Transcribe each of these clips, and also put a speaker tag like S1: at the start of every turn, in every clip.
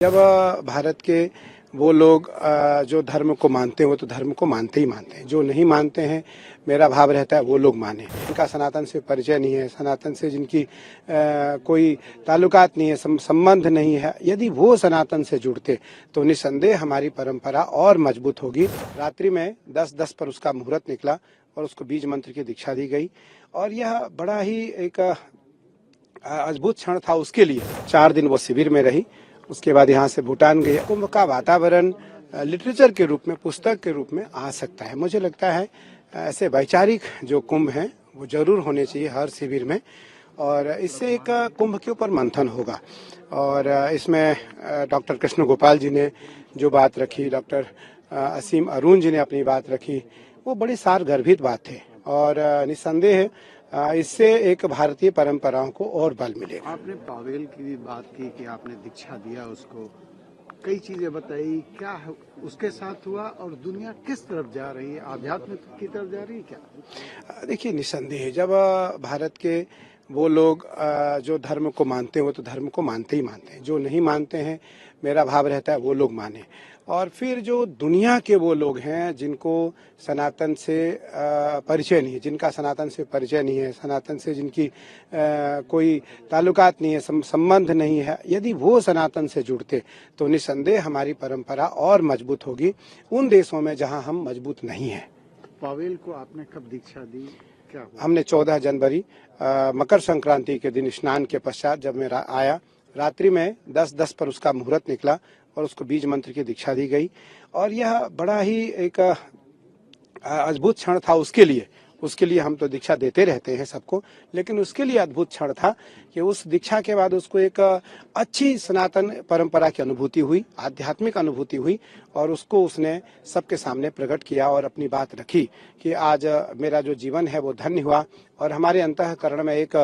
S1: जब भारत के वो लोग जो धर्म को मानते हैं वो तो धर्म को मानते ही मानते हैं, जो नहीं मानते हैं मेरा भाव रहता है वो लोग माने। जिनका सनातन से परिचय नहीं है, सनातन से जिनकी कोई ताल्लुकात नहीं है, संबंध नहीं है, यदि वो सनातन से जुड़ते तो निसंदेह हमारी परंपरा और मजबूत होगी। रात्रि में 10:10 पर उसका मुहूर्त निकला और उसको बीज मंत्र की दीक्षा दी गई और यह बड़ा ही एक अद्भुत क्षण था उसके लिए। 4 दिन वो शिविर में रही, उसके बाद यहाँ से भूटान गई। कुंभ का वातावरण लिटरेचर के रूप में, पुस्तक के रूप में आ सकता है। मुझे लगता है ऐसे वैचारिक जो कुंभ हैं वो जरूर होने चाहिए हर शिविर में और इससे एक कुंभ के ऊपर मंथन होगा। और इसमें डॉक्टर कृष्ण गोपाल जी ने जो बात रखी, डॉक्टर असीम अरुण जी ने अपनी बात रखी, वो बड़ी सारगर्भित बात थे और निस्संदेह इससे एक भारतीय परंपराओं को और बल मिलेगा।
S2: आपने पावेल की भी बात की कि आपने दीक्षा दिया उसको, कई चीजें बताई, क्या उसके साथ हुआ और दुनिया किस तरफ जा रही है, आध्यात्म की तरफ जा रही है क्या?
S1: देखिए, निस्संदेह जब भारत के वो लोग जो धर्म को मानते हैं वो तो धर्म को मानते ही मानते हैं, जो नहीं मानते हैं मेरा भाव रहता है वो लोग माने। और फिर जो दुनिया के वो लोग हैं जिनको सनातन से परिचय नहीं है, जिनका सनातन से परिचय नहीं है, सनातन से जिनकी कोई ताल्लुकात नहीं है, संबंध नहीं है, यदि वो सनातन से जुड़ते तो निसंदेह हमारी परंपरा और मजबूत होगी उन देशों में जहां हम मजबूत नहीं हैं।
S2: पावेल को आपने कब दीक्षा दी, क्या हुआ?
S1: हमने 14 जनवरी मकर संक्रांति के दिन स्नान के पश्चात जब मैं आया, रात्रि में 10:10 पर उसका मुहूर्त निकला और उसको बीज मंत्र की दीक्षा दी गई और यह बड़ा ही एक अद्भुत क्षण था उसके लिए हम तो दीक्षा देते रहते हैं सबको, लेकिन उसके लिए अद्भुत क्षण था कि उस दीक्षा के बाद उसको एक अच्छी सनातन परंपरा की अनुभूति हुई, आध्यात्मिक अनुभूति हुई और उसको उसने सबके सामने प्रकट किया और अपनी बात रखी कि आज मेरा जो जीवन है वो धन्य हुआ और हमारे अंतःकरण में एक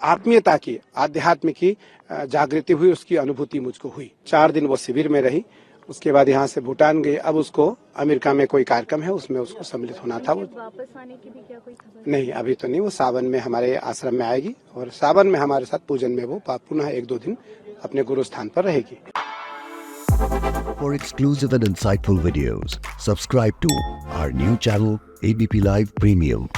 S1: आत्मीयता की, आध्यात्म की जागृति हुई, उसकी अनुभूति मुझको हुई। 4 दिन वो शिविर में रही, उसके बाद यहाँ से भूटान गई। अब उसको अमेरिका में कोई कार्यक्रम है उसमें उसको सम्मिलित होना था। वो
S3: वापस आने की भी क्या कोई खबर?
S1: नहीं, अभी तो नहीं। वो सावन में हमारे आश्रम में आएगी और सावन में हमारे साथ पूजन में वो पुनः 1-2 दिन अपने गुरु स्थान पर रहेगी।
S4: For exclusive and insightful videos, subscribe to our new channel ABP Live Premium.